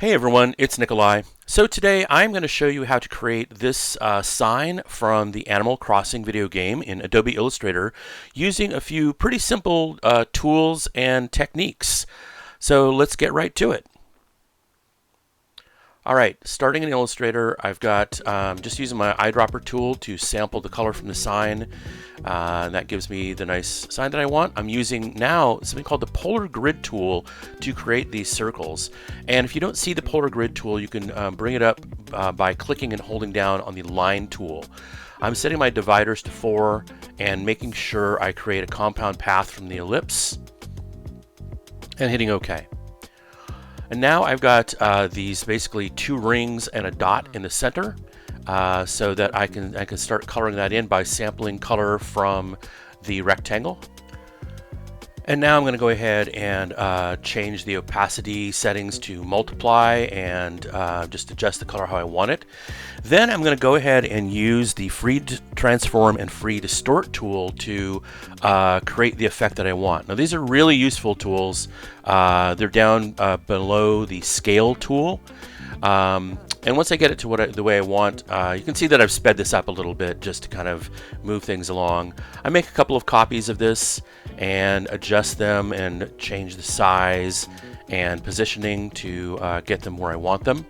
Hey everyone, it's Nikolai. So today I'm going to show you how to create this sign from the Animal Crossing video game in Adobe Illustrator using a few pretty simple tools and techniques. So let's get right to it. All right, starting in Illustrator, I've got just using my eyedropper tool to sample the color from the sign. That gives me the nice sign that I want. I'm using now something called the Polar Grid tool to create these circles. And if you don't see the Polar Grid tool, you can bring it up by clicking and holding down on the line tool. I'm setting my dividers to 4 and making sure I create a compound path from the ellipse and hitting OK. And now I've got these basically 2 rings and a dot in the center, so that I can start coloring that in by sampling color from the rectangle. And now I'm going to go ahead and change the opacity settings to multiply and just adjust the color how I want it. Then I'm going to go ahead and use the free transform and free distort tool to create the effect that I want. Now these are really useful tools. They're down below the scale tool. And once I get it to the way I want, you can see that I've sped this up a little bit just to kind of move things along. I make a couple of copies of this and adjust them and change the size and positioning to get them where I want them.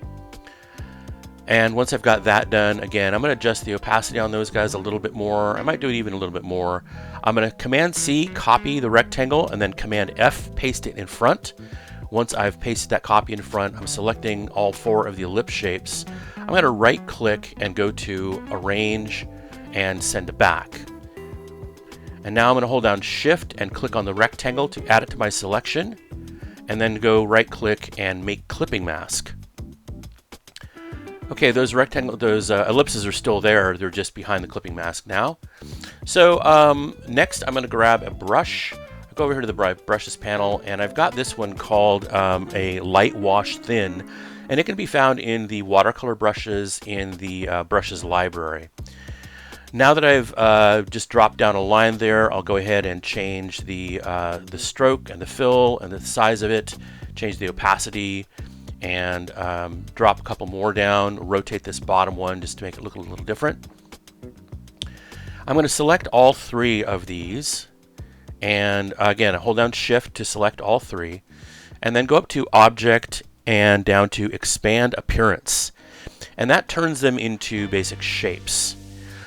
And once I've got that done, again, I'm going to adjust the opacity on those guys a little bit more. I might do it even a little bit more. I'm going to Command C, copy the rectangle, and then Command F, paste it in front. Once I've pasted that copy in front, I'm selecting all 4 of the ellipse shapes. I'm going to right click and go to Arrange and Send to Back. And now I'm going to hold down Shift and click on the rectangle to add it to my selection, and then go right click and make clipping mask. Okay, those ellipses are still there. They're just behind the clipping mask now. So next I'm going to grab a brush. Go over here to the brushes panel, and I've got this one called a light wash thin, and it can be found in the watercolor brushes in the brushes library. Now that I've just dropped down a line there, I'll go ahead and change the stroke and the fill and the size of it, change the opacity, and drop a couple more down, rotate this bottom one just to make it look a little different. I'm going to select all 3 of these. And again, hold down Shift to select all 3, and then go up to Object and down to Expand Appearance, and that turns them into basic shapes.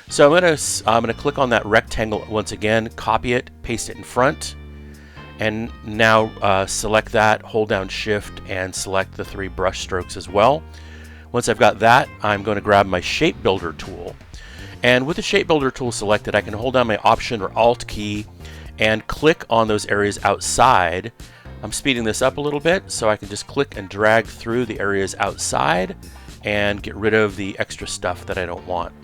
So I'm gonna click on that rectangle once again, copy it, paste it in front, and now select that, hold down Shift, and select the 3 brush strokes as well. Once I've got that, I'm going to grab my Shape Builder tool, and with the Shape Builder tool selected, I can hold down my Option or Alt key and click on those areas outside. I'm speeding this up a little bit so I can just click and drag through the areas outside and get rid of the extra stuff that I don't want.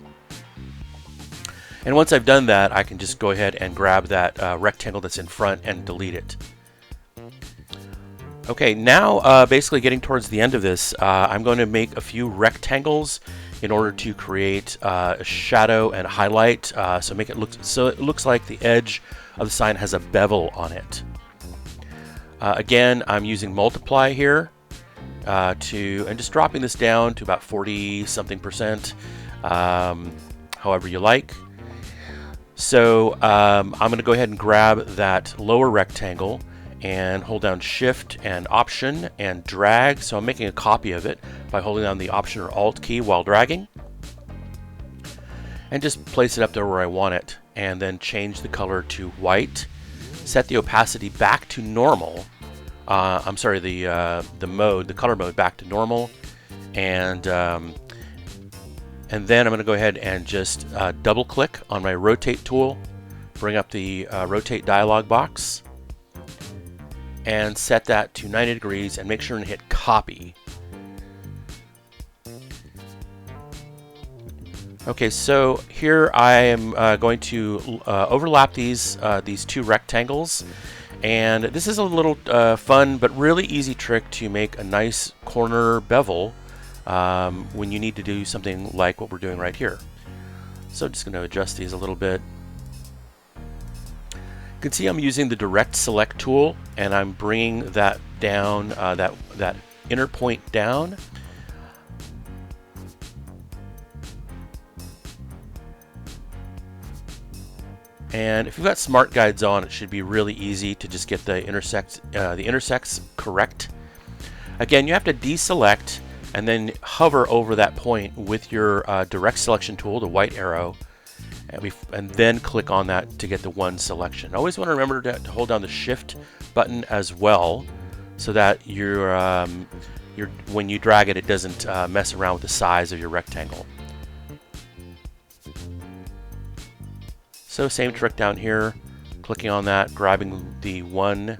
And once I've done that, I can just go ahead and grab that rectangle that's in front and delete it. Okay, now basically getting towards the end of this, I'm going to make a few rectangles in order to create a shadow and highlight, so it looks like the edge of the sign has a bevel on it. Again, I'm using multiply here and just dropping this down to about 40 something percent, however you like. So I'm going to go ahead and grab that lower rectangle and hold down Shift and Option and drag. So I'm making a copy of it by holding down the Option or Alt key while dragging, and just place it up there where I want it, and then change the color to white. Set the opacity back to normal. I'm sorry, the color mode back to normal, and then I'm going to go ahead and just double click on my Rotate tool, bring up the Rotate dialog box, and set that to 90 degrees, and make sure and hit Copy. Okay, so here I am going to overlap these 2 rectangles, and this is a little fun but really easy trick to make a nice corner bevel when you need to do something like what we're doing right here. So I'm just going to adjust these a little bit. You can see I'm using the Direct Select tool, and I'm bringing that down, that inner point down. And if you've got smart guides on, it should be really easy to just get the intersects correct. Again, you have to deselect and then hover over that point with your direct selection tool, the white arrow, and then click on that to get the one selection. Always want to remember to hold down the Shift button as well, so that when you drag it, it doesn't mess around with the size of your rectangle. So same trick down here, clicking on that, grabbing the one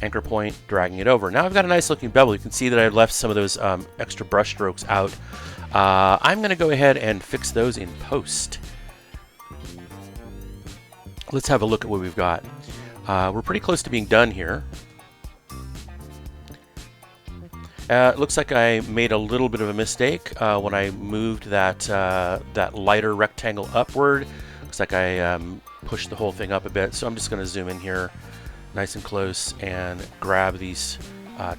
anchor point, dragging it over. Now I've got a nice looking bevel. You can see that I left some of those extra brush strokes out. I'm going to go ahead and fix those in post. Let's have a look at what we've got. We're pretty close to being done here. It looks like I made a little bit of a mistake when I moved that lighter rectangle upward. Looks like I pushed the whole thing up a bit, so I'm just going to zoom in here nice and close and grab these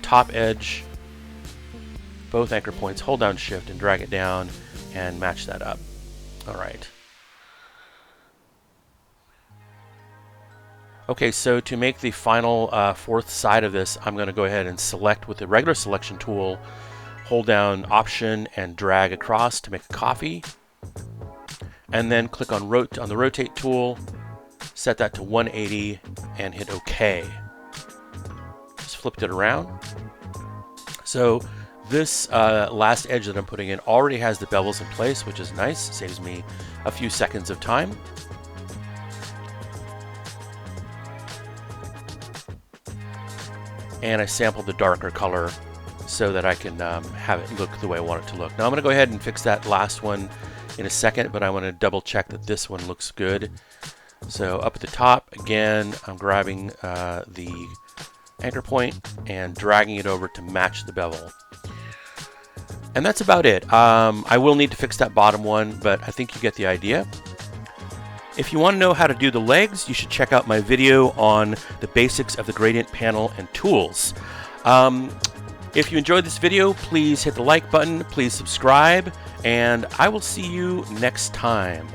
top edge, both anchor points, hold down Shift and drag it down and match that up. All right. Okay, so to make the final fourth side of this, I'm going to go ahead and select with the regular selection tool, hold down Option and drag across to make a coffee, and then click on the Rotate tool, set that to 180 and hit OK. Just flipped it around. So this last edge that I'm putting in already has the bevels in place, which is nice. It saves me a few seconds of time. And I sampled the darker color so that I can have it look the way I want it to look. Now I'm going to go ahead and fix that last one in a second, but I want to double check that this one looks good. So up at the top, again, I'm grabbing the anchor point and dragging it over to match the bevel. And that's about it. I will need to fix that bottom one, but I think you get the idea. If you want to know how to do the legs, you should check out my video on the basics of the gradient panel and tools. If you enjoyed this video, please hit the like button, please subscribe, and I will see you next time.